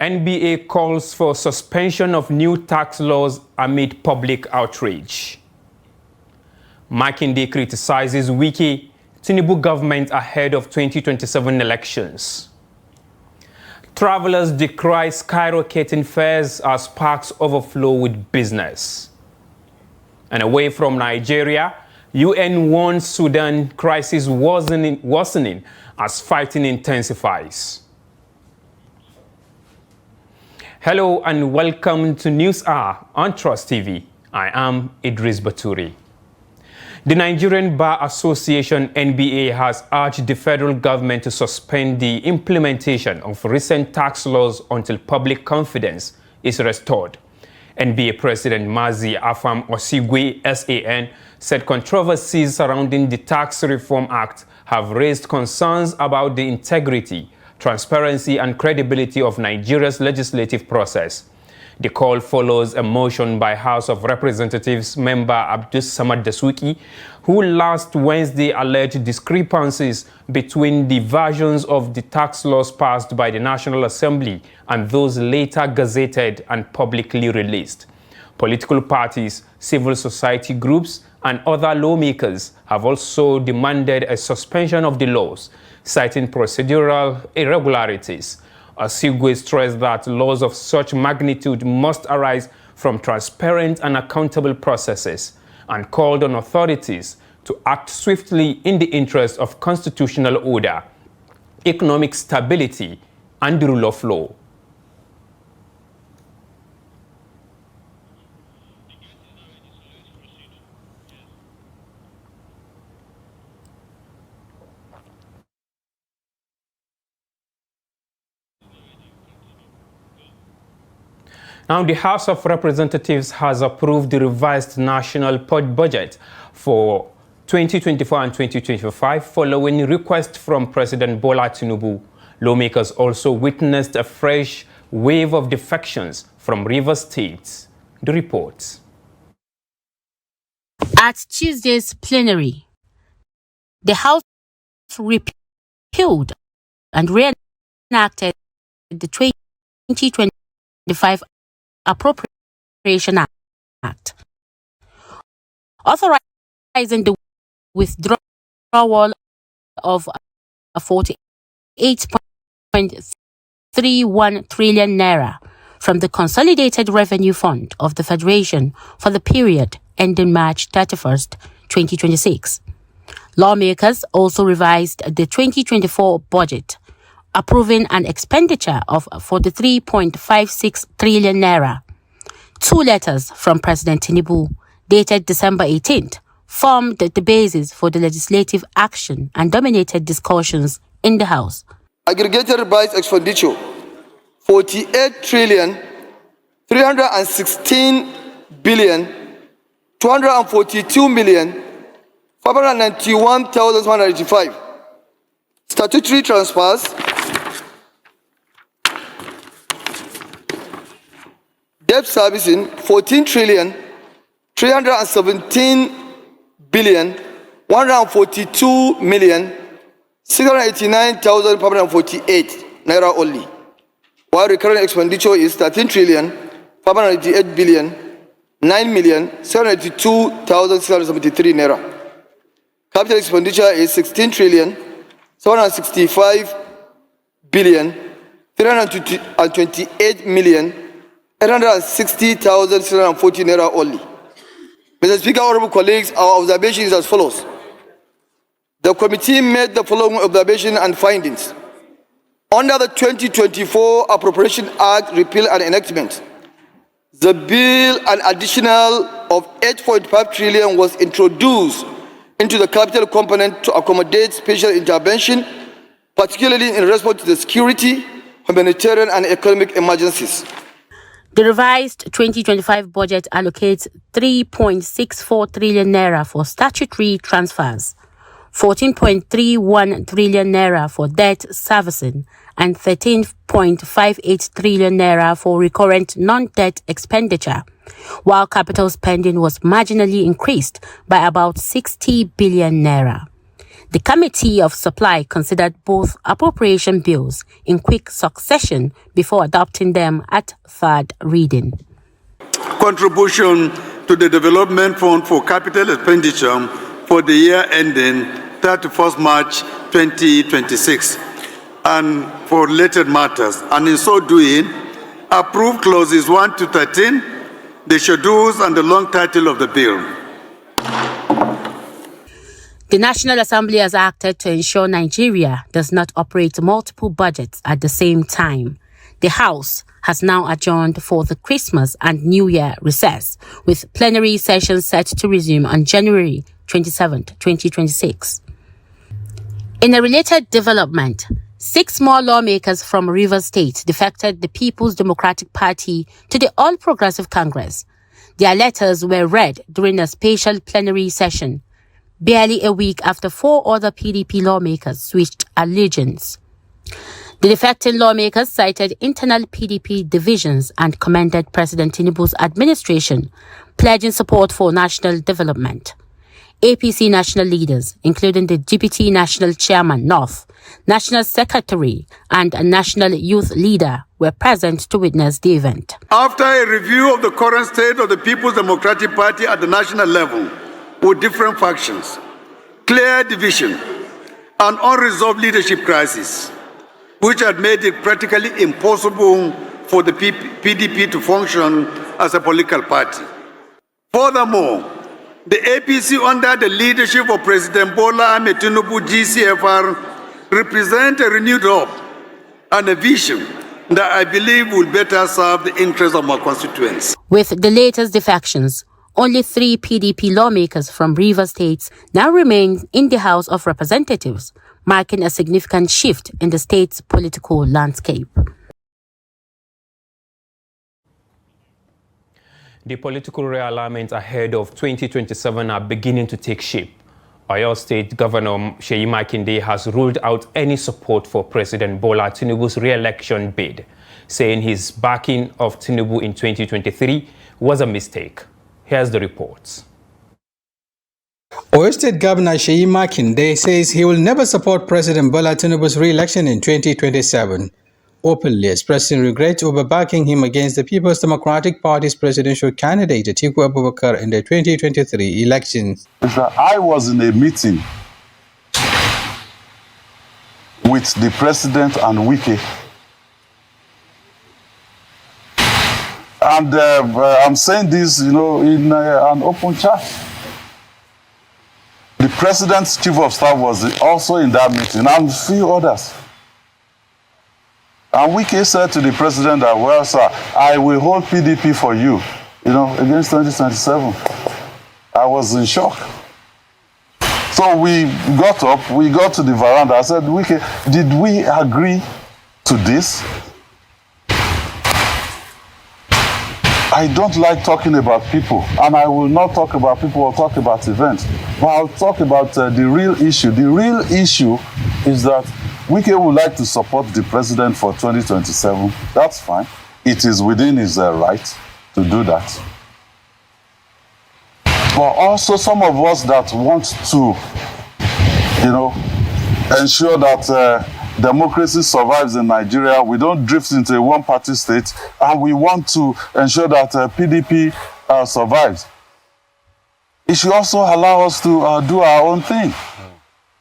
NBA calls for suspension of new tax laws amid public outrage. Makinde criticizes Wiki, Tinubu government ahead of 2027 elections. Travelers decry skyrocketing fares as parks overflow with business. And away from Nigeria, UN warns Sudan crisis worsening as fighting intensifies. Hello and welcome to News Hour on Trust TV. I am Idris Baturi. The Nigerian Bar Association (NBA) has urged the federal government to suspend the implementation of recent tax laws until public confidence is restored. NBA President Mazi Afam Osigwe (SAN) said controversies surrounding the Tax Reform Act have raised concerns about the integrity, transparency and credibility of Nigeria's legislative process. The call follows a motion by House of Representatives member Abdus Samad Dasuki, who last Wednesday alleged discrepancies between the versions of the tax laws passed by the National Assembly and those later gazetted and publicly released. Political parties, civil society groups, and other lawmakers have also demanded a suspension of the laws, citing procedural irregularities. Osigwe stressed that laws of such magnitude must arise from transparent and accountable processes and called on authorities to act swiftly in the interest of constitutional order, economic stability, and the rule of law. Now, the House of Representatives has approved the revised national budget for 2024 and 2025 following request from President Bola Tinubu. Lawmakers also witnessed a fresh wave of defections from River States. The report. At Tuesday's plenary, the House repealed and reenacted the 2025 Appropriation Act, authorizing the withdrawal of 48.31 trillion naira from the Consolidated Revenue Fund of the Federation for the period ending March 31st, 2026. Lawmakers also revised the 2024 budget, approving an expenditure of 43.56 trillion naira. Two letters from President Tinubu, dated December 18th, formed the basis for the legislative action and dominated discussions in the House. Aggregated revised expenditure 48 trillion 316 billion 242 million 591,185. Statutory transfers, debt servicing 14 trillion 317 billion 142 million 689,548 naira only, while recurrent expenditure is 13 trillion 588 billion 9 million 782,673 naira. Capital expenditure is 16 trillion 765 billion 328 million 860,640 naira only. Mr. Speaker, honorable colleagues, our observation is as follows. The committee made the following observation and findings. Under the 2024 Appropriation Act Repeal and Enactment, the bill an additional of 8.5 trillion was introduced into the capital component to accommodate special intervention, particularly in response to the security, humanitarian and economic emergencies. The revised 2025 budget allocates 3.64 trillion naira for statutory transfers, 14.31 trillion naira for debt servicing, and 13.58 trillion naira for recurrent non-debt expenditure, while capital spending was marginally increased by about 60 billion naira. The Committee of Supply considered both appropriation bills in quick succession before adopting them at third reading. Contribution to the Development Fund for Capital Expenditure for the year ending 31st March 2026 and for related matters, and in so doing, approve clauses 1 to 13, the schedules and the long title of the bill. The National Assembly has acted to ensure Nigeria does not operate multiple budgets at the same time. The House has now adjourned for the Christmas and New Year recess, with plenary sessions set to resume on January 27, 2026. In a related development, 6 more lawmakers from Rivers State defected the People's Democratic Party to the All Progressive Congress. Their letters were read during a special plenary session, barely a week after 4 other PDP lawmakers switched allegiance. The defecting lawmakers cited internal PDP divisions and commended President Tinubu's administration, pledging support for national development. APC national leaders, including the Deputy National Chairman North, National Secretary, and a national youth leader, were present to witness the event. After a review of the current state of the People's Democratic Party at the national level, with different factions, clear division, and unresolved leadership crisis, which had made it practically impossible for the PDP to function as a political party. Furthermore, the APC under the leadership of President Bola Ahmed Tinubu GCFR represent a renewed hope and a vision that I believe will better serve the interests of my constituents. With the latest defections, only 3 PDP lawmakers from Rivers State now remain in the House of Representatives, marking a significant shift in the state's political landscape. The political realignments ahead of 2027 are beginning to take shape. Oyo State Governor Seyi Makinde has ruled out any support for President Bola Tinubu's re-election bid, saying his backing of Tinubu in 2023 was a mistake. Here's the reports. Oyo State Governor Seyi Makinde says he will never support President Bola Tinubu's re-election in 2027, openly expressing regret over backing him against the People's Democratic Party's presidential candidate Atiku Abubakar in the 2023 elections. I was in a meeting with the president and Wike, and I'm saying this, in an open chat. The president's chief of staff was also in that meeting, and a few others. And Wike said to the president that, well, sir, I will hold PDP for you, against 2027. I was in shock. So we got up, we got to the veranda. I said, Wike, did we agree to this? I don't like talking about people, and I will not talk about people or talk about events. But I'll talk about the real issue. The real issue is that Wike would like to support the president for 2027. That's fine. It is within his right to do that. But also some of us that want to, ensure that democracy survives in Nigeria, we don't drift into a one-party state, and we want to ensure that PDP survives. It should also allow us to do our own thing.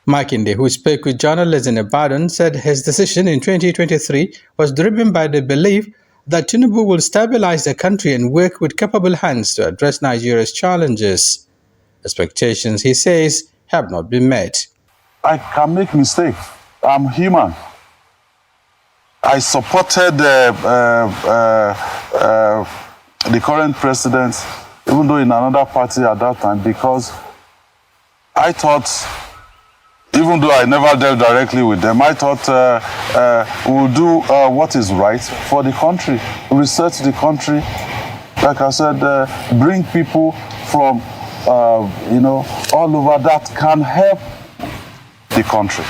Makinde, who spoke with journalists in Ibadan, said his decision in 2023 was driven by the belief that Tinubu will stabilize the country and work with capable hands to address Nigeria's challenges. Expectations, he says, have not been met. I can make mistakes. I'm human. I supported the current president, even though in another party at that time, because I thought, even though I never dealt directly with them, I thought we'll do what is right for the country, research the country, like I said, bring people from, all over that can help the country.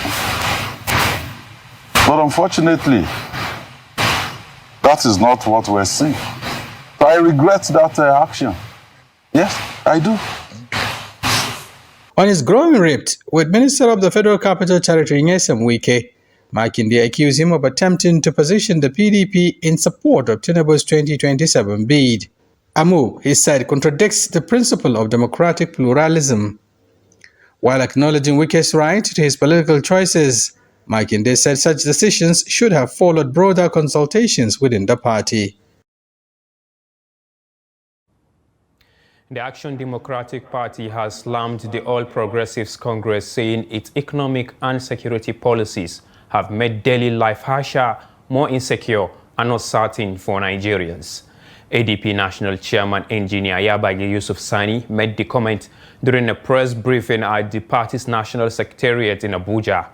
But unfortunately, that is not what we're seeing. So I regret that action. Yes, I do. On his growing rift with Minister of the Federal Capital Territory Nyesom Wike, Makinde accused him of attempting to position the PDP in support of Tinubu's 2027 bid. A move, he said, contradicts the principle of democratic pluralism. While acknowledging Wike's right to his political choices, Makinde said such decisions should have followed broader consultations within the party. The Action Democratic Party has slammed the All Progressives Congress, saying its economic and security policies have made daily life harsher, more insecure, and uncertain for Nigerians. ADP National Chairman Engineer Yabaji Yusuf Sani made the comment during a press briefing at the party's National Secretariat in Abuja.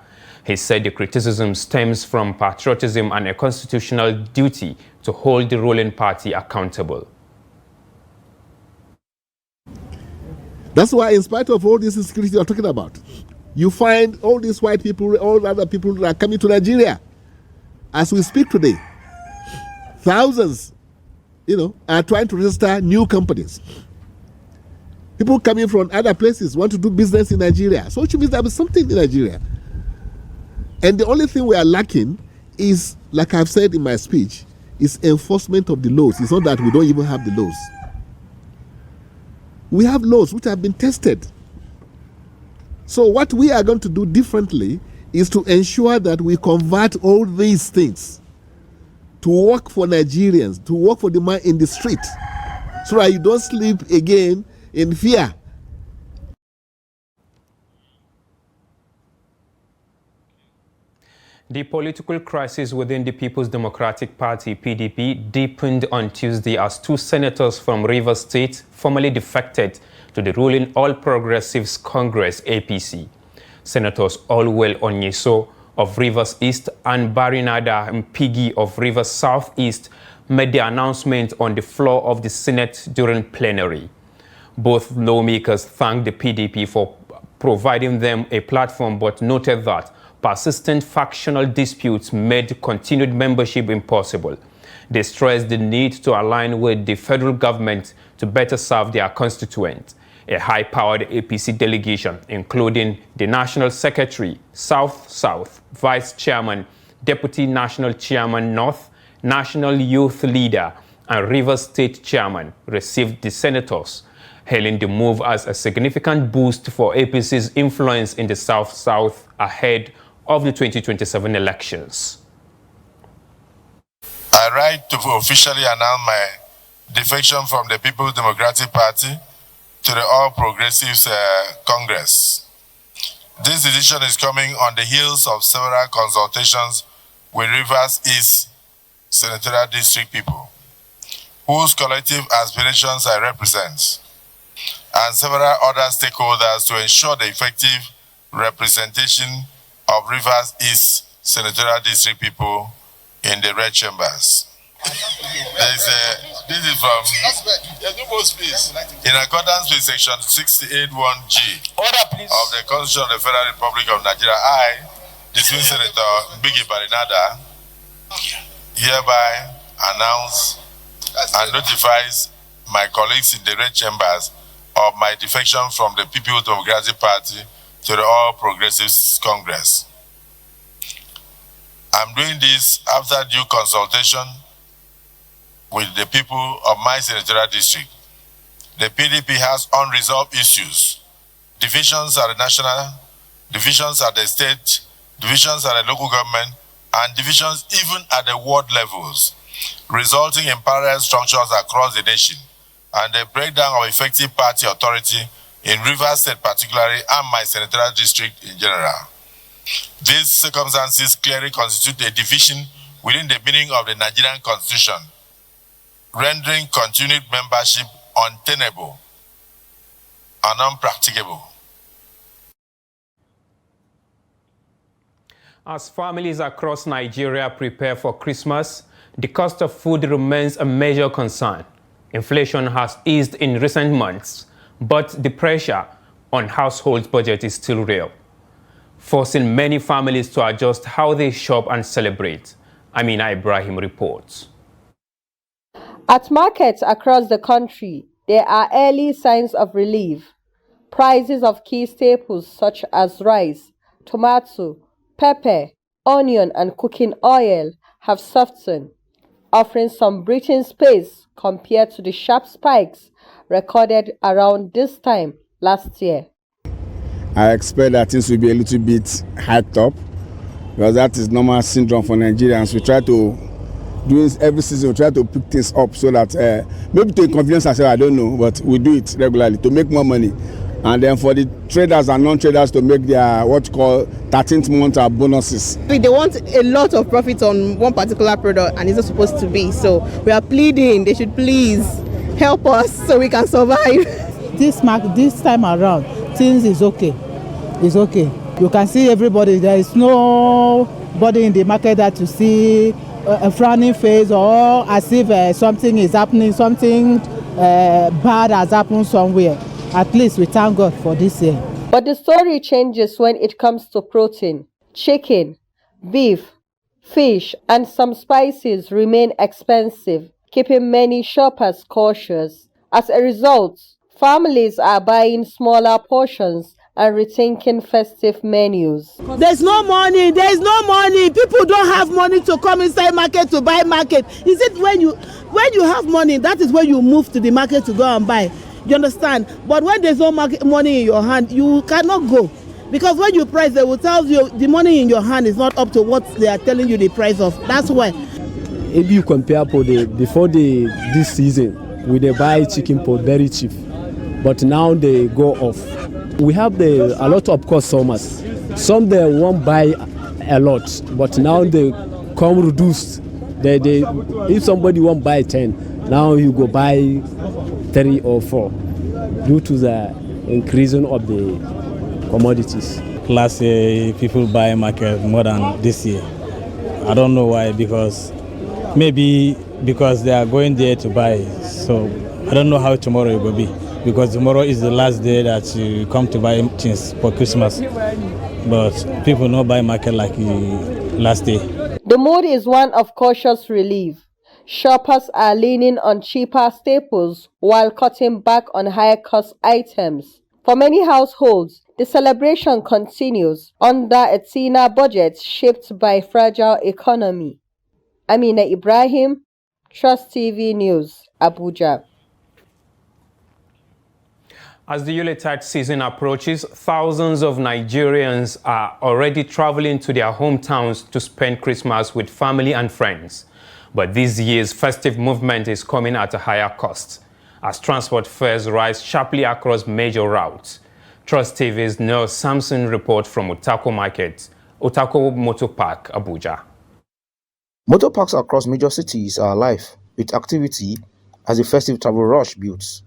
He said the criticism stems from patriotism and a constitutional duty to hold the ruling party accountable. That's why, in spite of all this insecurity you're talking about, you find all these white people, all other people that are coming to Nigeria. As we speak today, thousands, are trying to register new companies. People coming from other places want to do business in Nigeria. So which means there is something in Nigeria. And the only thing we are lacking is, like I've said in my speech, is enforcement of the laws. It's not that we don't even have the laws. We have laws which have been tested. So what we are going to do differently is to ensure that we convert all these things to work for Nigerians, to work for the man in the street, so that you don't sleep again in fear. The political crisis within the People's Democratic Party, PDP, deepened on Tuesday as two senators from Rivers State formally defected to the ruling All Progressives Congress, APC. Senators Allwell Onyeso of Rivers East and Barinada Mpigi of Rivers Southeast made the announcement on the floor of the Senate during plenary. Both lawmakers thanked the PDP for providing them a platform, but noted that persistent factional disputes made continued membership impossible. They stressed the need to align with the federal government to better serve their constituents. A high-powered APC delegation, including the National Secretary, South-South, Vice Chairman, Deputy National Chairman North, National Youth Leader, and Rivers State Chairman, received the senators, hailing the move as a significant boost for APC's influence in the South-South ahead of the 2027 elections. I write to officially announce my defection from the People's Democratic Party to the All Progressives Congress. This decision is coming on the heels of several consultations with Rivers East Senatorial District people, whose collective aspirations I represent, and several other stakeholders to ensure the effective representation of Rivers East Senatorial District people in the red chambers. This is from, in accordance with section 681G of the Constitution of the Federal Republic of Nigeria, I, the Swing Senator Bigi Barinada, hereby announce and notifies my colleagues in the red chambers of my defection from the People's Democratic Party to the All Progressives Congress. I'm doing this after due consultation with the people of my senatorial district. The PDP has unresolved issues. Divisions at the national, divisions at the state, divisions at the local government, and divisions even at the ward levels, resulting in parallel structures across the nation and the breakdown of effective party authority in Rivers State particularly and my senatorial district in general. These circumstances clearly constitute a division within the meaning of the Nigerian Constitution, rendering continued membership untenable and unpracticable. As families across Nigeria prepare for Christmas, the cost of food remains a major concern. Inflation has eased in recent months, but the pressure on households' budget is still real, forcing many families to adjust how they shop and celebrate. Amina Ibrahim reports. At markets across the country, there are early signs of relief. Prices of key staples such as rice, tomato, pepper, onion, and cooking oil have softened, offering some breathing space compared to the sharp spikes recorded around this time last year. I expect that things will be a little bit hyped up, because that is normal syndrome for Nigerians. We try to, during every season, we try to pick things up so that maybe to inconvenience ourselves, I don't know, but we do it regularly to make more money. And then for the traders and non-traders to make their what you call 13th month bonuses. They want a lot of profit on one particular product, and it's not supposed to be. So we are pleading they should please help us so we can survive. This time around, things is okay. It's okay. You can see everybody. There is nobody in the market that you see a frowning face or as if something is happening, something bad has happened somewhere. At least we thank God for this year. But the story changes when it comes to protein. Chicken, beef, fish, and some spices remain expensive, keeping many shoppers cautious. As a result, families are buying smaller portions and rethinking festive menus. There's no money. People don't have money to come inside market to buy market. Is it when you have money, that is when you move to the market to go and buy? You understand? But when there's no money in your hand, you cannot go. Because when you price, they will tell you the money in your hand is not up to what they are telling you the price of. That's why. If you compare before this season, we they buy chicken for very cheap, but now they go off. We have a lot of customers. Some they won't buy a lot, but now they come reduced. If somebody won't buy 10, now you go buy 3 or 4 due to the increasing of the commodities. Last year, people buy market more than this year. I don't know why, maybe because they are going there to buy. So I don't know how tomorrow it will be, because tomorrow is the last day that you come to buy things for Christmas. But people don't buy market like last day. The mood is one of cautious relief. Shoppers are leaning on cheaper staples while cutting back on higher cost items. For many households, the celebration continues under a thinner budget shaped by fragile economy. Amina Ibrahim, Trust TV News, Abuja. As the Yuletide season approaches, thousands of Nigerians are already traveling to their hometowns to spend Christmas with family and friends. But this year's festive movement is coming at a higher cost, as transport fares rise sharply across major routes. Trust TV's Noel Samson report from Utako Market, Utako Motor Park, Abuja. Motor parks across major cities are alive with activity as the festive travel rush builds.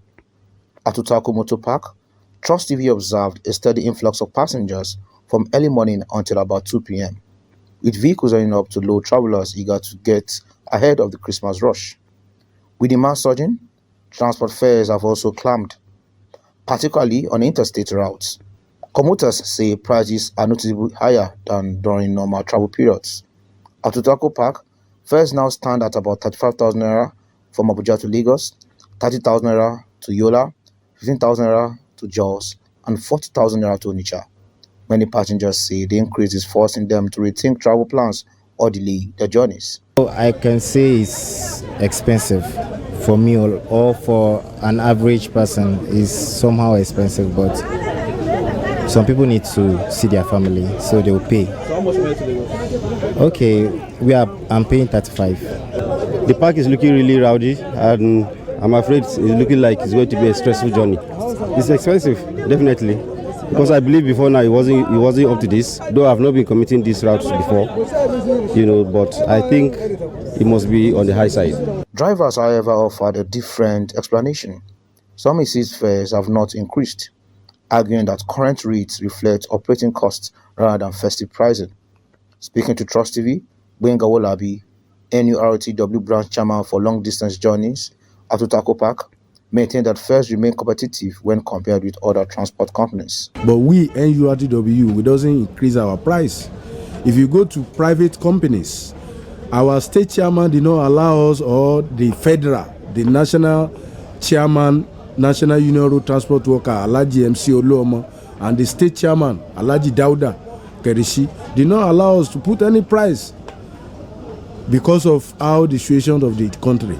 At Utako Motor Park, Trust TV observed a steady influx of passengers from early morning until about 2 p.m., with vehicles lining up to load travelers eager to get ahead of the Christmas rush. With demand surging, transport fares have also climbed, particularly on interstate routes. Commuters say prices are noticeably higher than during normal travel periods. At Utako Park, fares now stand at about 35,000 naira from Abuja to Lagos, 30,000 naira to Yola, 15,000 naira to Jos, and 40,000 naira to Onitsha. Many passengers say the increase is forcing them to rethink travel plans or delay their journeys. I can say it's expensive for me, or for an average person is somehow expensive, but some people need to see their family, so they will pay. So how much money do they go? Okay, I'm paying 35. The park is looking really rowdy, and I'm afraid it's looking like it's going to be a stressful journey. It's expensive, definitely, because I believe before now it wasn't up to this. Though I've not been committing these routes before, but I think it must be on the high side. Drivers, however, offered a different explanation. Some insist fares have not increased, arguing that current rates reflect operating costs rather than festive pricing. Speaking to Trust TV, Gbenga Wolabi, NURTW branch chairman for long-distance journeys at Utako Park, maintained that fares remain competitive when compared with other transport companies. But we, NURTW, we doesn't increase our price. If you go to private companies, our state chairman did not allow us, or the federal, the national chairman National Union Road Transport Worker, Alhaji MC Oluomo, and the state chairman, Alhaji Dauda Kerishi, did not allow us to put any price because of how the situation of the country.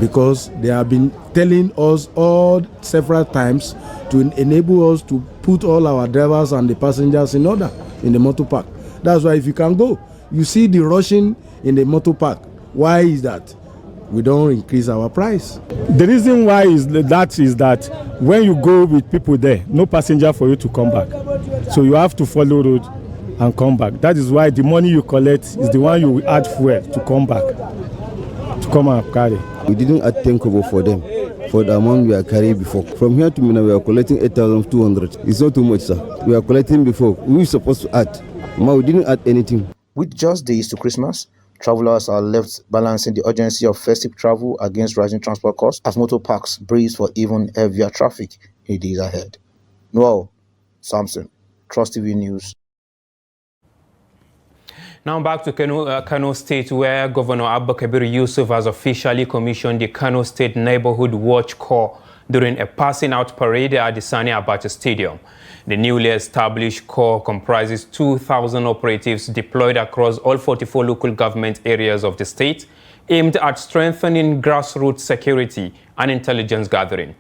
Because they have been telling us all several times to enable us to put all our drivers and the passengers in order in the motor park. That's why if you can go, you see the rushing in the motor park. Why is that? We don't increase our price. The reason why is that when you go with people there, no passenger for you to come back. So you have to follow road and come back. That is why the money you collect is the one you will add fuel to come back, to come and carry. We didn't add 10 kobo for them, for the amount we are carrying before. From here to Mina, we are collecting 8,200. It's not too much, sir. We are collecting before. We were supposed to add. But we didn't add anything. With just days to Christmas, travelers are left balancing the urgency of festive travel against rising transport costs as motor parks brace for even heavier traffic in the days ahead. Noel Samson, Trust TV News. Now back to Kano State, where Governor Abba Kabir Yusuf has officially commissioned the Kano State Neighborhood Watch Corps during a passing out parade at the Sani Abacha Stadium. The newly established corps comprises 2,000 operatives deployed across all 44 local government areas of the state, aimed at strengthening grassroots security and intelligence gathering.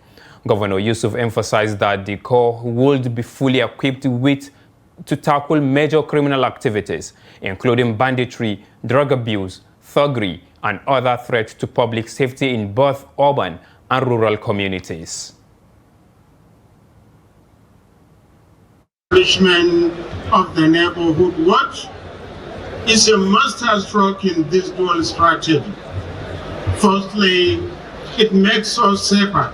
Governor Yusuf emphasized that the corps would be fully equipped to tackle major criminal activities, including banditry, drug abuse, thuggery, and other threats to public safety in both urban and rural communities. Establishment of the Neighborhood Watch is a masterstroke in this dual strategy. Firstly, it makes us safer.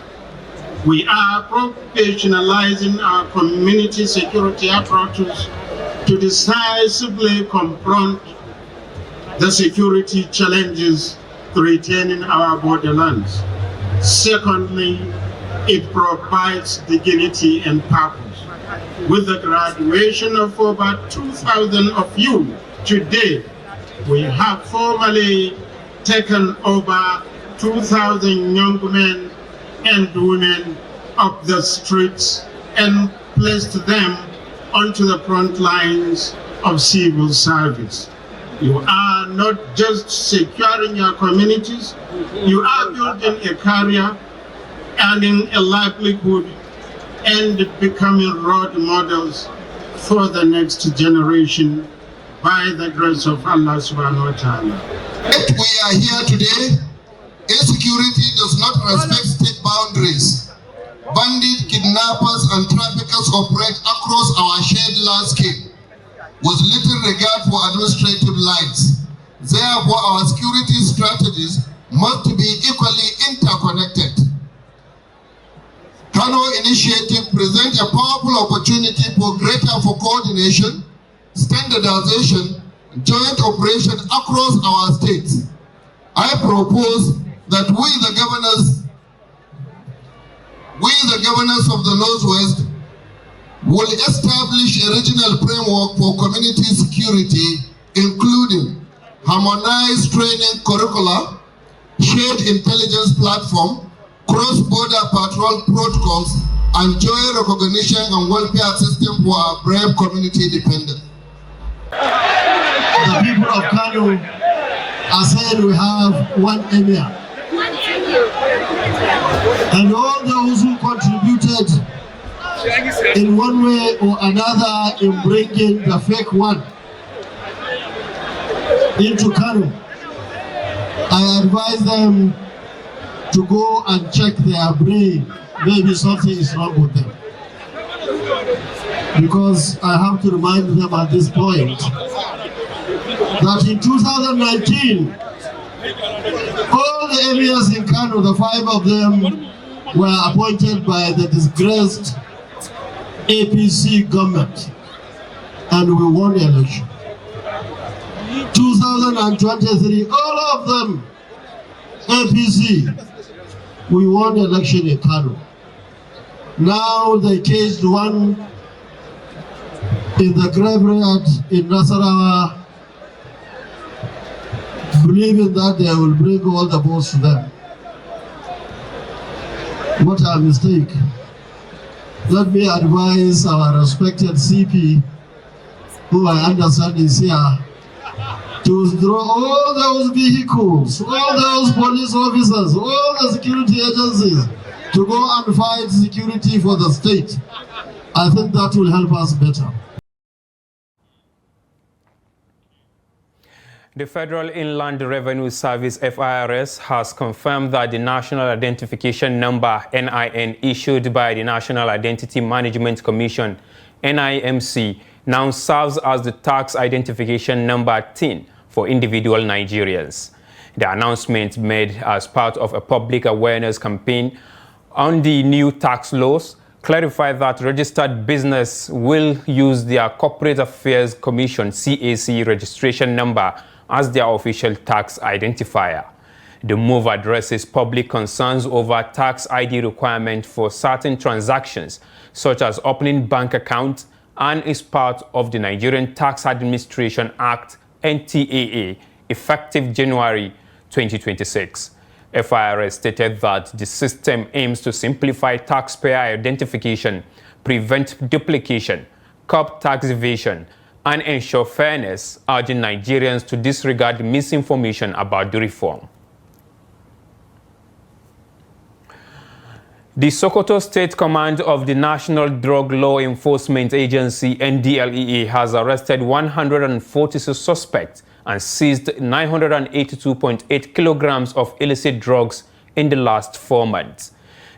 We are professionalizing our community security approaches to decisively confront the security challenges threatening our borderlands. Secondly, it provides dignity and purpose. With the graduation of over 2,000 of you today, we have formally taken over 2,000 young men and women of the streets and placed them onto the front lines of civil service. You are not just securing your communities, you are building a career, earning a livelihood, and becoming role models for the next generation by the grace of Allah subhanahu wa ta'ala. We are here today. Insecurity does not respect state boundaries. Bandits, kidnappers, and traffickers operate across our shared landscape with little regard for administrative lines. Therefore, our security strategies must be equally interconnected. Kano initiative presents a powerful opportunity for greater coordination, standardization, joint operation across our states. I propose that we the governors of the Northwest will establish a regional framework for community security, including harmonized training curricula, shared intelligence platform, cross-border patrol protocols, and joint recognition and welfare system for our brave community dependents. The people of Kano are saying we have one emir. And all those who contributed in one way or another in bringing the fake one into Kano, I advise them to go and check their brain. Maybe something is wrong with them. Because I have to remind them at this point that in 2019, all the areas in Kano, the 5 of them, were appointed by the disgraced APC government, and we won the election. 2023, all of them, APC, we won the election in Kano. Now they caged one in the graveyard in Nasarawa, believing that they will bring all the votes to them. What a mistake. Let me advise our respected CP, who I understand is here, to withdraw all those vehicles, all those police officers, all the security agencies to go and fight security for the state. I think that will help us better. The Federal Inland Revenue Service, FIRS, has confirmed that the National Identification Number, NIN, issued by the National Identity Management Commission, NIMC, now serves as the tax identification number TIN for individual Nigerians. The announcement made as part of a public awareness campaign on the new tax laws clarified that registered business will use their Corporate Affairs Commission, CAC, registration number as their official tax identifier. The move addresses public concerns over tax ID requirement for certain transactions, such as opening bank accounts, and is part of the Nigerian Tax Administration Act, NTAA, effective January 2026. FIRS stated that the system aims to simplify taxpayer identification, prevent duplication, curb tax evasion, and ensure fairness, urging Nigerians to disregard misinformation about the reform. The Sokoto State Command of the National Drug Law Enforcement Agency, NDLEA, has arrested 146 suspects and seized 982.8 kilograms of illicit drugs in the last 4 months.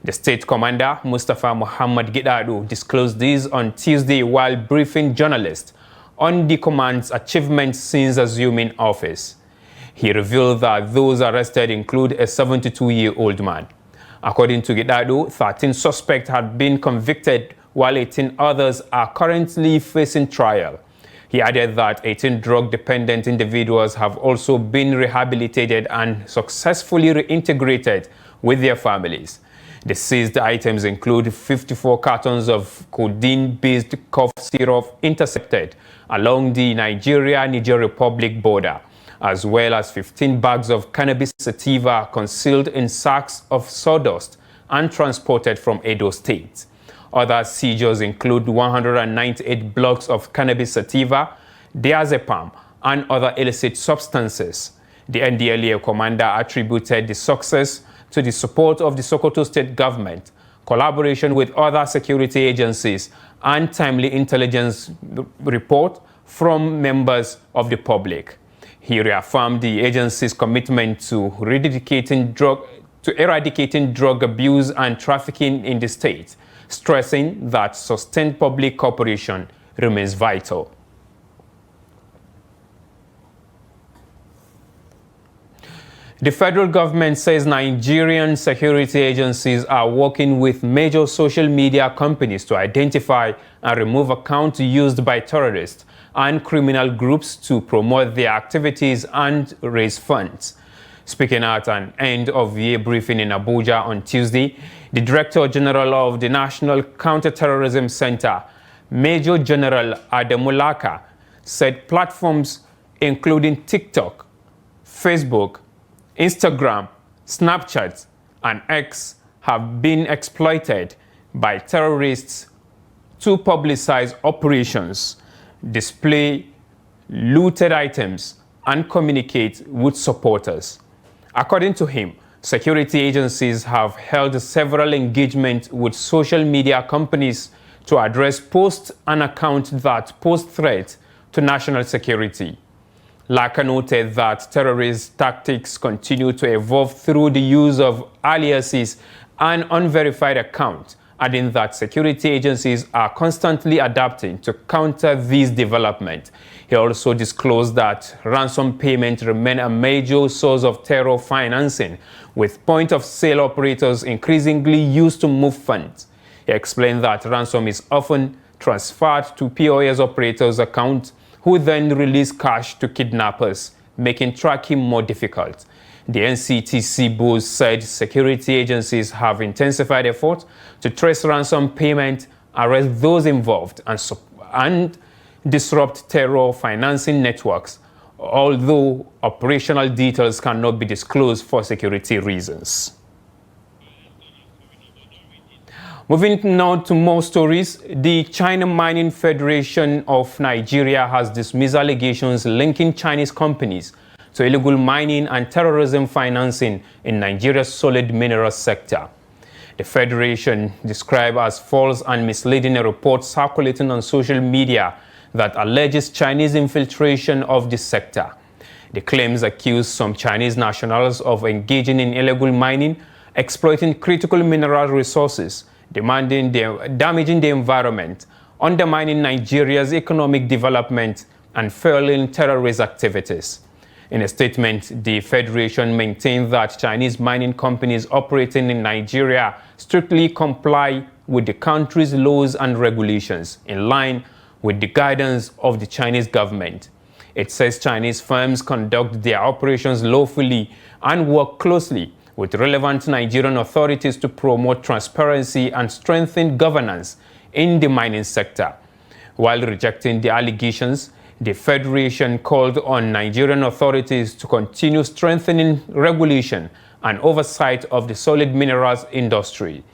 The State Commander, Mustafa Muhammad Gidadu, disclosed this on Tuesday while briefing journalists on the command's achievements since assuming office. He revealed that those arrested include a 72-year-old man. According to Gidadu, 13 suspects had been convicted while 18 others are currently facing trial. He added that 18 drug-dependent individuals have also been rehabilitated and successfully reintegrated with their families. The seized items include 54 cartons of codeine-based cough syrup intercepted along the Nigeria-Niger Republic border, as well as 15 bags of cannabis sativa concealed in sacks of sawdust and transported from Edo State. Other seizures include 198 blocks of cannabis sativa, diazepam, and other illicit substances. The NDLEA commander attributed the success to the support of the Sokoto State government, collaboration with other security agencies, and timely intelligence report from members of the public. He reaffirmed the agency's commitment to eradicating drug abuse and trafficking in the state, stressing that sustained public cooperation remains vital. The federal government says Nigerian security agencies are working with major social media companies to identify and remove accounts used by terrorists and criminal groups to promote their activities and raise funds. Speaking at an end-of-year briefing in Abuja on Tuesday, the Director General of the National Counterterrorism Center, Major General Ademulaka, said platforms including TikTok, Facebook, Instagram, Snapchat, and X have been exploited by terrorists to publicize operations, display looted items, and communicate with supporters. According to him, security agencies have held several engagements with social media companies to address posts and accounts that pose threats to national security. Laka noted that terrorist tactics continue to evolve through the use of aliases and unverified accounts, adding that security agencies are constantly adapting to counter these developments. He also disclosed that ransom payments remain a major source of terror financing, with point-of-sale operators increasingly used to move funds. He explained that ransom is often transferred to POS operators' accounts, who then release cash to kidnappers, making tracking more difficult. The NCTC boss said security agencies have intensified efforts to trace ransom payment, arrest those involved, and disrupt terror financing networks, although operational details cannot be disclosed for security reasons. Moving now to more stories, the China Mining Federation of Nigeria has dismissed allegations linking Chinese companies to illegal mining and terrorism financing in Nigeria's solid minerals sector. The federation described as false and misleading a report circulating on social media that alleges Chinese infiltration of this sector. The claims accuse some Chinese nationals of engaging in illegal mining, exploiting critical mineral resources, damaging the environment, undermining Nigeria's economic development, and fueling terrorist activities. In a statement, the Federation maintained that Chinese mining companies operating in Nigeria strictly comply with the country's laws and regulations, in line with the guidance of the Chinese government. It says Chinese firms conduct their operations lawfully and work closely with relevant Nigerian authorities to promote transparency and strengthen governance in the mining sector. While rejecting the allegations, the Federation called on Nigerian authorities to continue strengthening regulation and oversight of the solid minerals industry.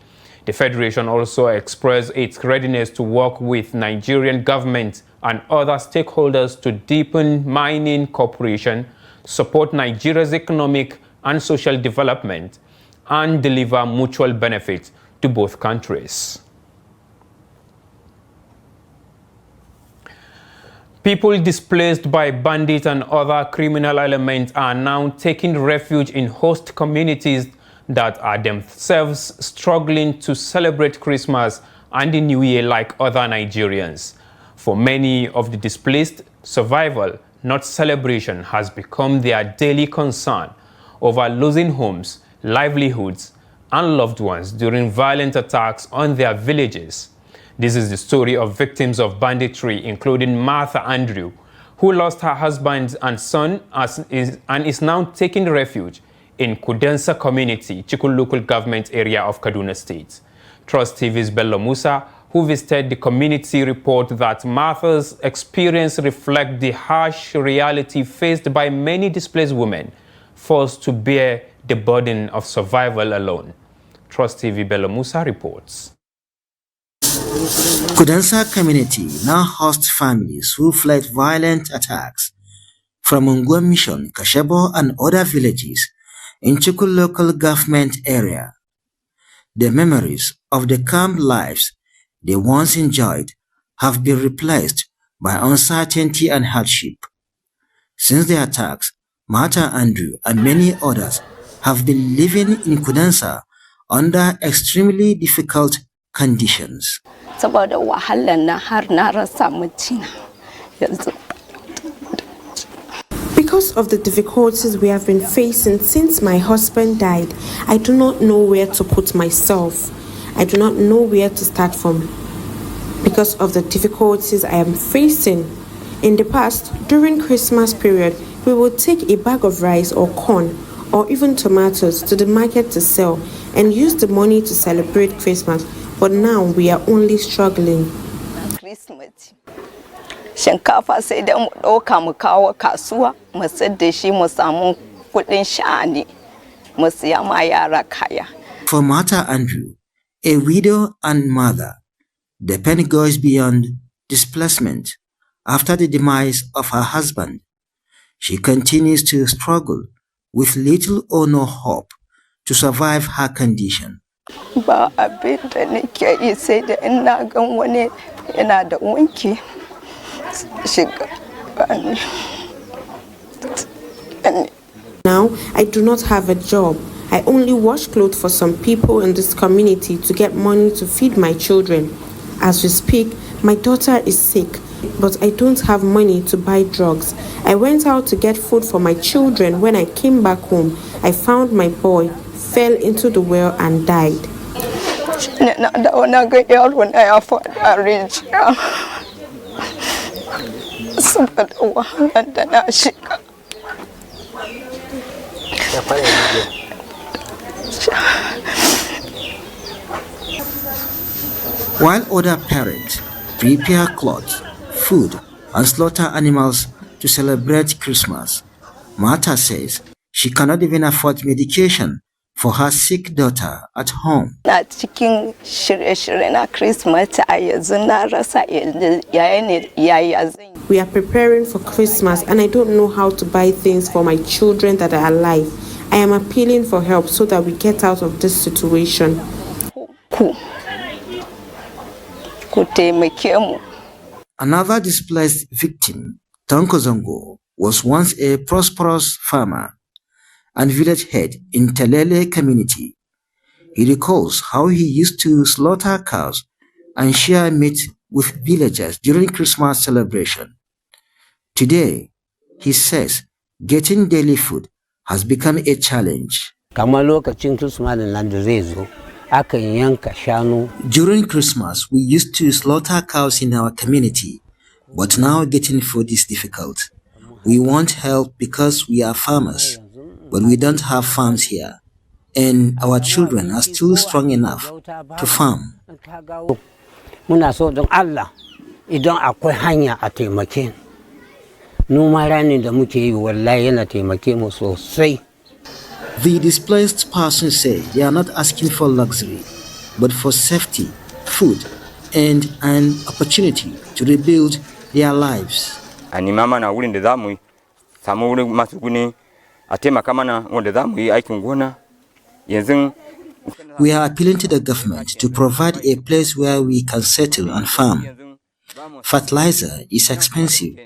The Federation also expressed its readiness to work with Nigerian government and other stakeholders to deepen mining cooperation, support Nigeria's economic and social development, and deliver mutual benefit to both countries. People displaced by bandits and other criminal elements are now taking refuge in host communities that are themselves struggling to celebrate Christmas and the New Year like other Nigerians. For many of the displaced, survival, not celebration, has become their daily concern over losing homes, livelihoods, and loved ones during violent attacks on their villages. This is the story of victims of banditry, including Martha Andrew, who lost her husband and son and is now taking refuge in Kudensa community, Chikun local government area of Kaduna State. Trust TV's Bello Musa, who visited the community, report that Martha's experience reflects the harsh reality faced by many displaced women, forced to bear the burden of survival alone. Trust TV Bello Musa reports. Kudensa community now hosts families who fled violent attacks from Ungwa Mission, Kashebo, and other villages in Chukwu local government area. The memories of the calm lives they once enjoyed have been replaced by uncertainty and hardship. Since the attacks, Martha Andrew and many others have been living in Kudensa under extremely difficult conditions. Because of the difficulties we have been facing since my husband died, I do not know where to put myself. I do not know where to start from. Because of the difficulties I am facing. In the past, during Christmas period, we would take a bag of rice or corn or even tomatoes to the market to sell and use the money to celebrate Christmas. But now we are only struggling. Shinkafa sai da mu ɗauka mu kawo kasuwa mu sayar da shi mu samu kuɗin sha'ani mu siya ma yara kaya. For Martha Andrew, a widow and mother, the penny goes beyond displacement. After the demise of her husband, she continues to struggle with little or no hope to survive her condition. Ba abin da nake yi sai da ina gan wani yana da wanki. Now, I do not have a job. I only wash clothes for some people in this community to get money to feed my children. As we speak, my daughter is sick, but I don't have money to buy drugs. I went out to get food for my children. When I came back home, I found my boy fell into the well and died. While other parents prepare clothes, food, and slaughter animals to celebrate Christmas, Martha says she cannot even afford medication for her sick daughter at home. Na cikin shirye-shirye na Christmas a yanzu na rasa yaya zan. We are preparing for Christmas and I don't know how to buy things for my children that are alive. I am appealing for help so that we get out of this situation. Another displaced victim, Tanko Zongo, was once a prosperous farmer and village head in Telele community. He recalls how he used to slaughter cows and share meat with villagers during Christmas celebration. Today, he says, getting daily food has become a challenge. During Christmas, we used to slaughter cows in our community, but now getting food is difficult. We want help because we are farmers, but we don't have farms here, and our children are still strong enough to farm. The displaced persons say they are not asking for luxury, but for safety, food, and an opportunity to rebuild their lives. We are appealing to the government to provide a place where we can settle and farm. Fertilizer is expensive,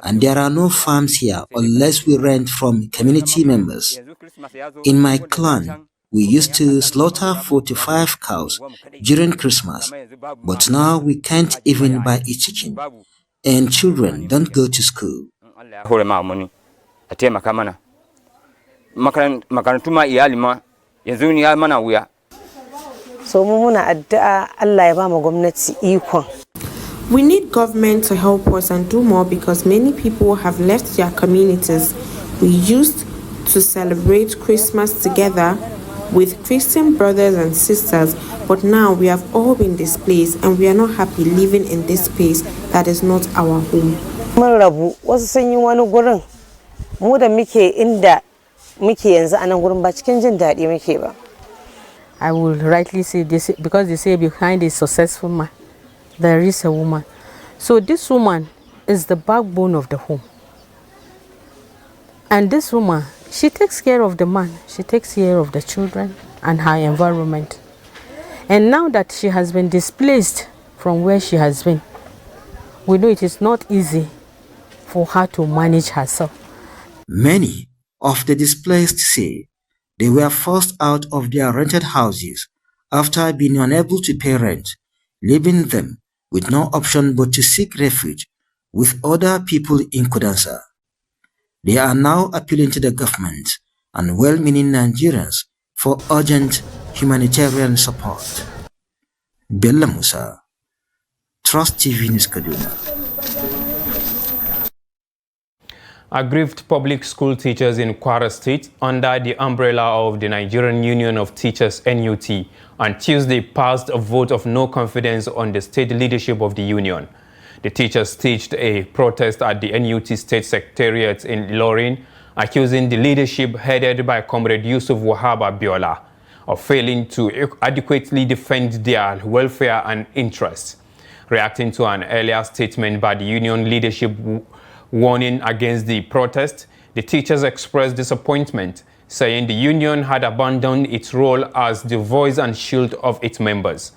and there are no farms here unless we rent from community members. In my clan, we used to slaughter 45 cows during Christmas, but now we can't even buy a chicken, and children don't go to school. We need government to help us and do more because many people have left their communities. We used to celebrate Christmas together with Christian brothers and sisters, but now we have all been displaced and we are not happy living in this space that is not our home. I would rightly say this because they say behind a successful man there is a woman. So this woman is the backbone of the home. And this woman, she takes care of the man, she takes care of the children and her environment. And now that she has been displaced from where she has been, we know it is not easy for her to manage herself. Many of the displaced say they were forced out of their rented houses after being unable to pay rent, leaving them with no option but to seek refuge with other people in Kudansa. They are now appealing to the government and well-meaning Nigerians for urgent humanitarian support. Bella Musa, Trust TV News Kaduna. Aggrieved public school teachers in Kwara State, under the umbrella of the Nigerian Union of Teachers (NUT), on Tuesday passed a vote of no confidence on the state leadership of the union. The teachers staged a protest at the NUT State Secretariat in Ilorin, accusing the leadership headed by Comrade Yusuf Wahab Abiola of failing to adequately defend their welfare and interests. Reacting to an earlier statement by the union leadership warning against the protest, the teachers expressed disappointment, saying the union had abandoned its role as the voice and shield of its members.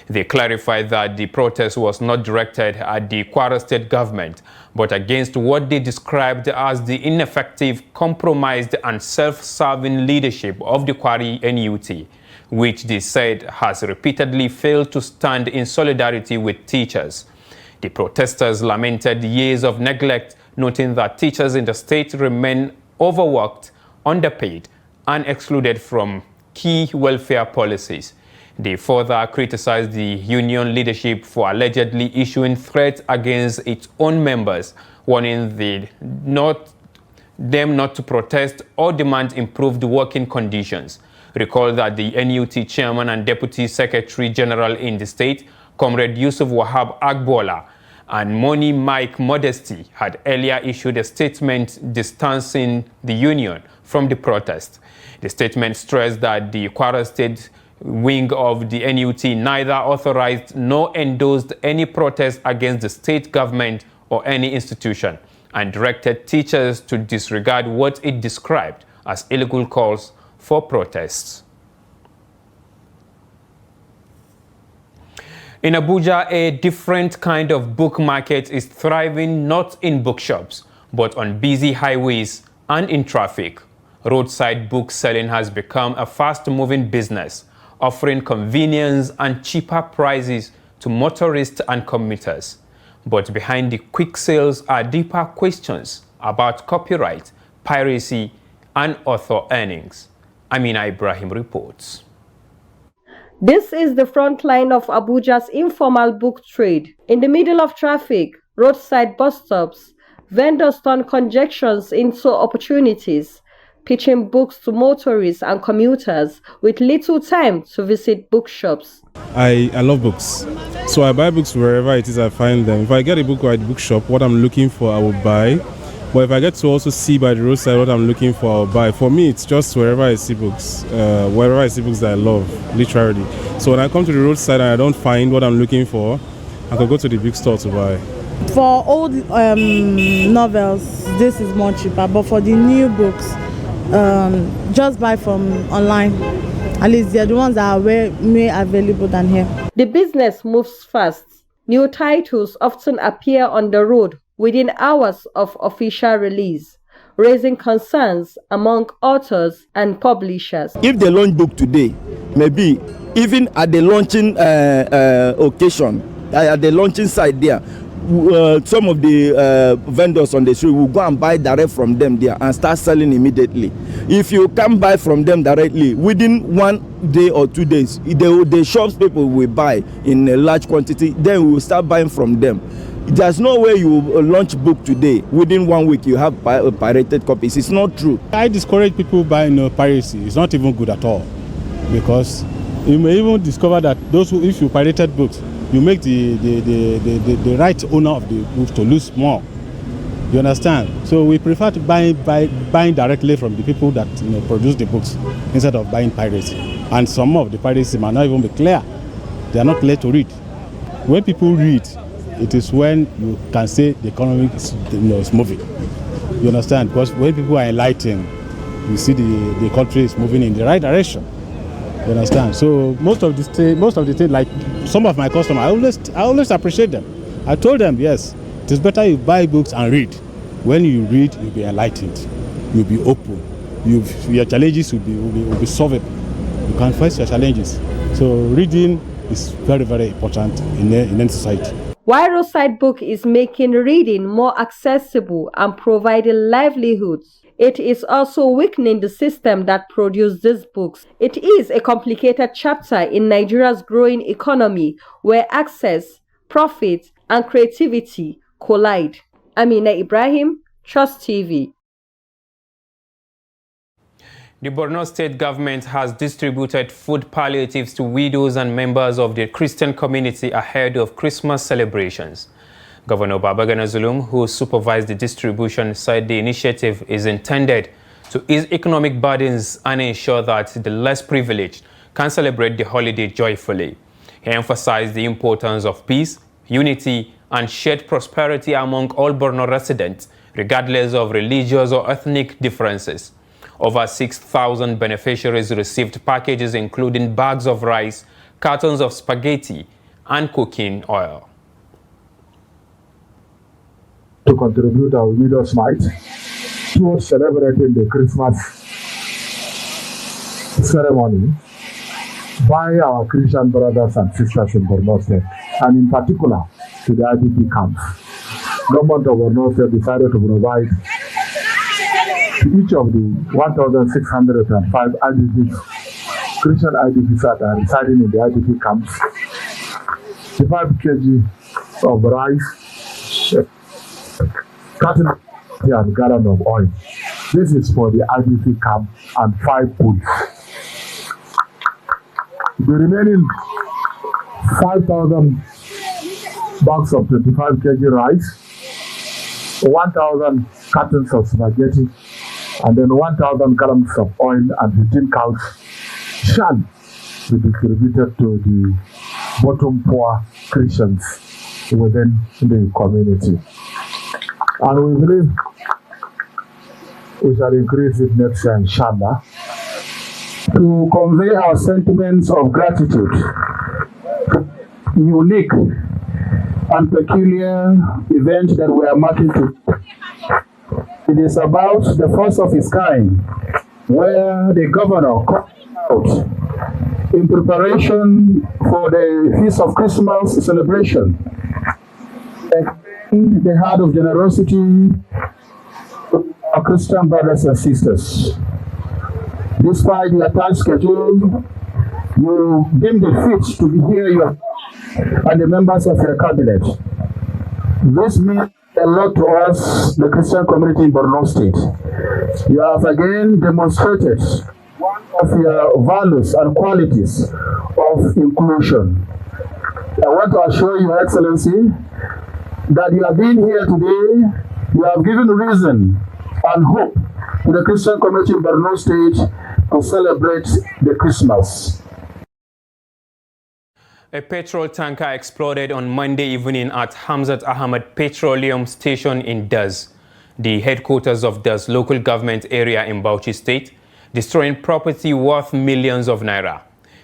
They clarified that the protest was not directed at the Kwara State government, but against what they described as the ineffective, compromised and self-serving leadership of the Kwara NUT, which they said has repeatedly failed to stand in solidarity with teachers. The protesters lamented years of neglect, noting that teachers in the state remain overworked, underpaid, and excluded from key welfare policies. They further criticized the union leadership for allegedly issuing threats against its own members, warning them not to protest or demand improved working conditions. Recall that the NUT chairman and deputy secretary general in the state, Comrade Yusuf Wahab Agbola, and Moni Mike Modesty had earlier issued a statement distancing the union from the protest. The statement stressed that the Kwara State wing of the NUT neither authorized nor endorsed any protest against the state government or any institution, and directed teachers to disregard what it described as illegal calls for protests. In Abuja, a different kind of book market is thriving not in bookshops, but on busy highways and in traffic. Roadside book selling has become a fast-moving business, offering convenience and cheaper prices to motorists and commuters. But behind the quick sales are deeper questions about copyright, piracy, and author earnings. Amina Ibrahim reports. This is the front line of Abuja's informal book trade. In the middle of traffic, roadside bus stops, vendors turn congestions into opportunities, pitching books to motorists and commuters with little time to visit bookshops. I love books, so I buy books wherever it is I find them. If I get a book at the bookshop, what I'm looking for, I will buy. But if I get to also see by the roadside what I'm looking for, I'll buy. For me, it's just wherever I see books, wherever I see books that I love, literally. So when I come to the roadside and I don't find what I'm looking for, I can go to the big store to buy. For old novels, this is more cheaper, but for the new books, just buy from online. At least they're the ones that are way more available than here. The business moves fast. New titles often appear on the road within hours of official release, raising concerns among authors and publishers. If they launch book today, maybe even at the launching occasion, at the launching site there, some of the vendors on the street will go and buy direct from them there and start selling immediately. If you can buy from them directly, within 1 day or 2 days, the shops people will buy in a large quantity, then we will start buying from them. There's no way you launch book today, within 1 week you have pirated copies. It's not true. I discourage people buying piracy. It's not even good at all, because you may even discover that those who, if you pirated books, you make the right owner of the book to lose more. You understand? So we prefer to buying directly from the people that produce the books instead of buying piracy. And some of the piracy might not even be clear. They are not clear to read. When people read, it is when you can say the economy is moving. You understand? Because when people are enlightened, you see the country is moving in the right direction. You understand? So most of the things, like some of my customers, I always appreciate them. I told them, yes, it is better you buy books and read. When you read, you'll be enlightened. You'll be open. Your challenges will be solvable. You can face your challenges. So reading is very, very important in any society. While Roadside Book is making reading more accessible and providing livelihoods, it is also weakening the system that produced these books. It is a complicated chapter in Nigeria's growing economy where access, profit, and creativity collide. Amina Ibrahim, Trust TV. The Borno state government has distributed food palliatives to widows and members of the Christian community ahead of Christmas celebrations. Governor Babagana Zulum, who supervised the distribution, said the initiative is intended to ease economic burdens and ensure that the less privileged can celebrate the holiday joyfully. He emphasized the importance of peace, unity, and shared prosperity among all Borno residents, regardless of religious or ethnic differences. Over 6,000 beneficiaries received packages including bags of rice, cartons of spaghetti, and cooking oil. To contribute our widow's mite towards celebrating the Christmas ceremony by our Christian brothers and sisters in Borno State, and in particular to the IDP camps. Government of Borno State decided to provide to each of the 1,605 IDPs, Christian IDPs that are residing in the IDP camps, 5 kg of rice, and gallon of oil. This is for the IDP camp and 5 pools. The remaining 5,000 bags of 25 kg rice, 1,000 cartons of spaghetti, And then 1,000 gallons of oil and 15 cows shall be distributed to the bottom poor Christians within the community. And we believe we shall increase it next year, inshallah, to convey our sentiments of gratitude. Unique and peculiar event that we are marking to. It is about the first of its kind, where the governor comes out in preparation for the Feast of Christmas celebration. The heart of generosity to our Christian brothers and sisters. Despite the tight schedule, you deemed it fit to be here and the members of your cabinet. This means a lot to us, the Christian community in Borno State. You have again demonstrated one of your values and qualities of inclusion. I want to assure Your Excellency that you have been here today, you have given reason and hope to the Christian community in Borno State to celebrate the Christmas. A petrol tanker exploded on Monday evening at Hamzat Ahmad Petroleum Station in Daz, the headquarters of Daz local government area in Bauchi State, destroying property worth millions of naira.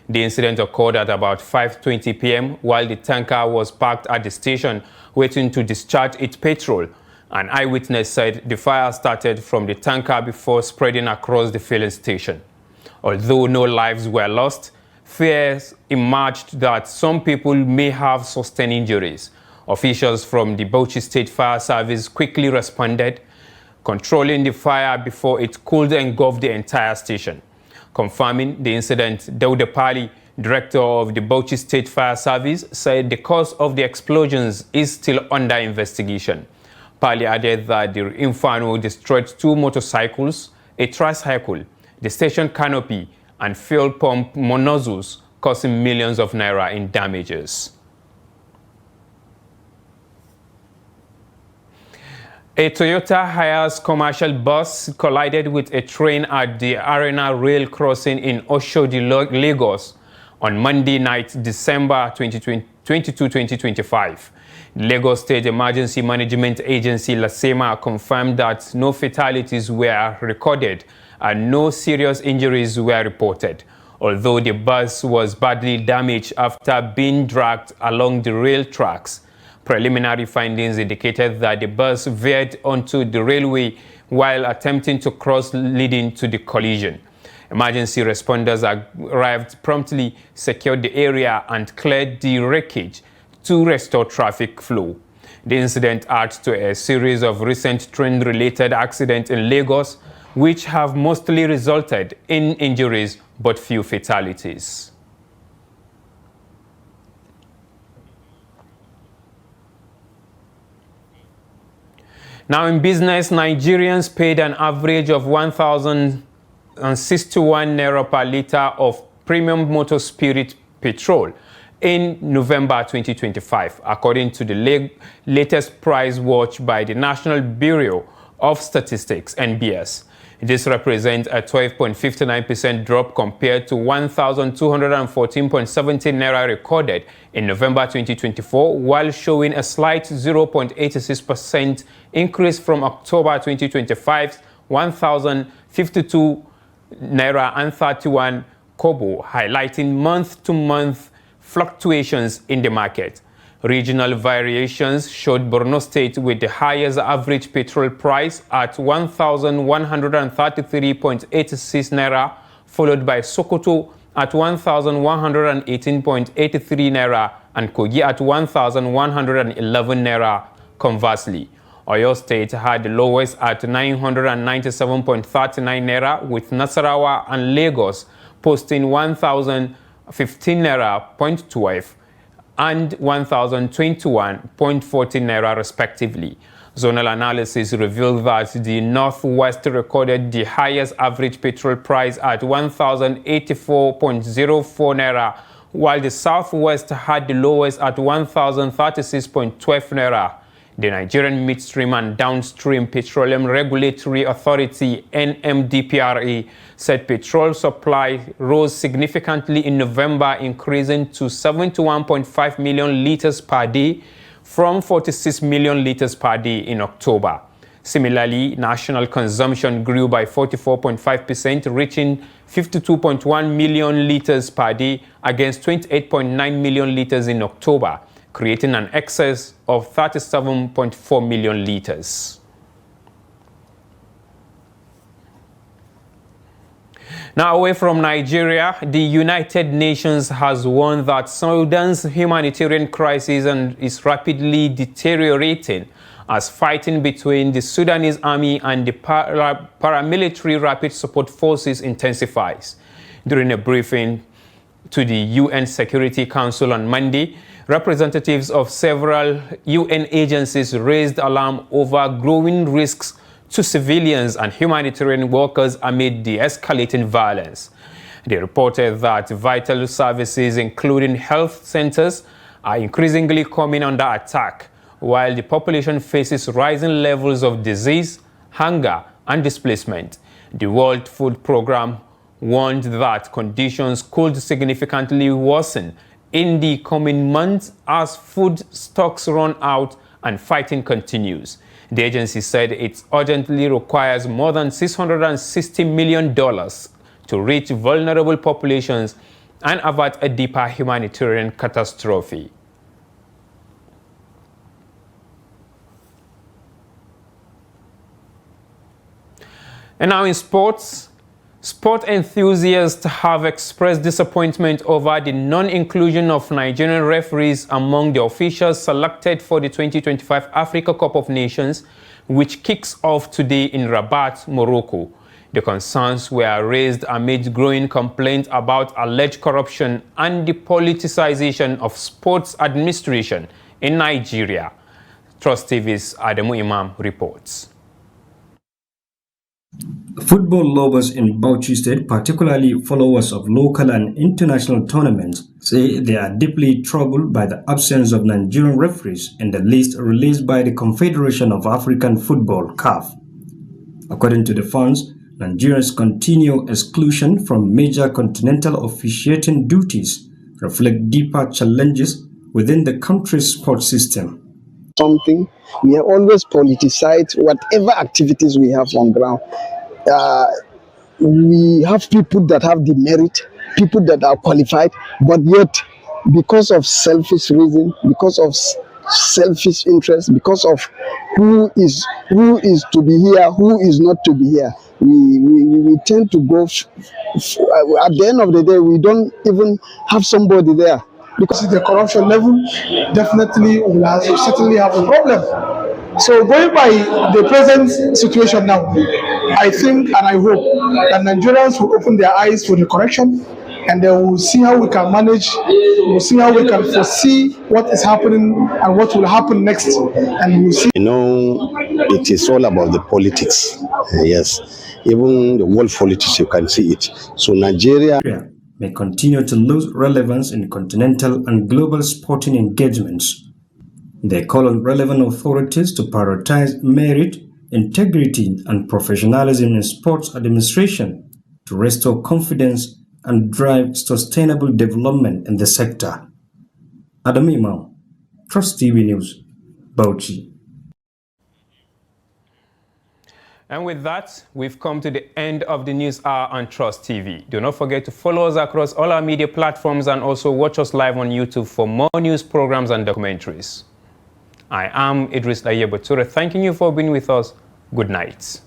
The incident occurred at about 5:20 p.m. while the tanker was parked at the station waiting to discharge its petrol. An eyewitness said the fire started from the tanker before spreading across the filling station. Although no lives were lost, fears emerged that some people may have sustained injuries. Officials from the Bauchi State Fire Service quickly responded, controlling the fire before it could engulf the entire station. Confirming the incident, Dauda Pali, director of the Bauchi State Fire Service, said the cause of the explosions is still under investigation. Pali added that the inferno destroyed 2 motorcycles, a tricycle, the station canopy, and fuel pump nozzles, causing millions of naira in damages. A Toyota Hiace commercial bus collided with a train at the Arena Rail Crossing in Oshodi, Lagos on Monday night, December 22, 2025. The Lagos State Emergency Management Agency, LASEMA, confirmed that no fatalities were recorded and no serious injuries were reported, although the bus was badly damaged after being dragged along the rail tracks. Preliminary findings indicated that the bus veered onto the railway while attempting to cross, leading to the collision. Emergency responders arrived promptly, secured the area, and cleared the wreckage to restore traffic flow. The incident adds to a series of recent train-related accidents in Lagos, which have mostly resulted in injuries but few fatalities. Now in business, Nigerians paid an average of 1,061 naira per litre of premium motor spirit petrol in November 2025, according to the latest price watch by the National Bureau of Statistics, NBS. This represents a 12.59% drop compared to 1,214.17 naira recorded in November 2024, while showing a slight 0.86% increase from October 2025's 1,052 naira and 31 kobo, highlighting month-to-month fluctuations in the market. Regional variations showed Borno State with the highest average petrol price at 1,133.86 naira, followed by Sokoto at 1,118.83 naira and Kogi at 1,111 naira. Conversely, Oyo State had the lowest at 997.39 naira, with Nasarawa and Lagos posting 1,015 naira 0.12 and 1,021.40 naira respectively. Zonal analysis revealed that the Northwest recorded the highest average petrol price at 1,084.04 naira, while the Southwest had the lowest at 1,036.12 naira. The Nigerian Midstream and Downstream Petroleum Regulatory Authority (NMDPRA) said petrol supply rose significantly in November, increasing to 71.5 million liters per day from 46 million liters per day in October. Similarly, national consumption grew by 44.5%, reaching 52.1 million liters per day against 28.9 million liters in October, creating an excess of 37.4 million liters. Now, away from Nigeria, the United Nations has warned that Sudan's humanitarian crisis is rapidly deteriorating as fighting between the Sudanese army and the paramilitary rapid support forces intensifies. During a briefing to the UN Security Council on Monday, representatives of several UN agencies raised alarm over growing risks to civilians and humanitarian workers amid the escalating violence. They reported that vital services, including health centers, are increasingly coming under attack, while the population faces rising levels of disease, hunger, and displacement. The World Food Programme warned that conditions could significantly worsen in the coming months as food stocks run out and fighting continues. The agency said it urgently requires more than $660 million to reach vulnerable populations and avert a deeper humanitarian catastrophe. And now in sports, sport enthusiasts have expressed disappointment over the non-inclusion of Nigerian referees among the officials selected for the 2025 Africa Cup of Nations, which kicks off today in Rabat, Morocco. The concerns were raised amid growing complaints about alleged corruption and the politicization of sports administration in Nigeria. Trust TV's Adamu Imam reports. Football lovers in Bauchi State, particularly followers of local and international tournaments, say they are deeply troubled by the absence of Nigerian referees in the list released by the Confederation of African Football, CAF. According to the funds, Nigerians' continued exclusion from major continental officiating duties reflect deeper challenges within the country's sports system. Something we have always politicized whatever activities we have on ground. We have people that have the merit, people that are qualified, but yet because of selfish reason, because of selfish interest, because of who is to be here, who is not to be here, we tend to go at the end of the day we don't even have somebody there. Because the corruption level, definitely will certainly have a problem. So going by the present situation now, I think and I hope that Nigerians will open their eyes to the correction and they will see how we can manage, we'll see how we can foresee what is happening and what will happen next. And we'll see. You know, it is all about the politics. Yes, even the world politics, you can see it. So Nigeria may continue to lose relevance in continental and global sporting engagements. They call on relevant authorities to prioritize merit, integrity, and professionalism in sports administration to restore confidence and drive sustainable development in the sector. Adam Imam, Trust TV News, Bauchi. And with that, we've come to the end of the News Hour on Trust TV. Do not forget to follow us across all our media platforms and also watch us live on YouTube for more news programs and documentaries. I am Idris Bature, thanking you for being with us. Good night.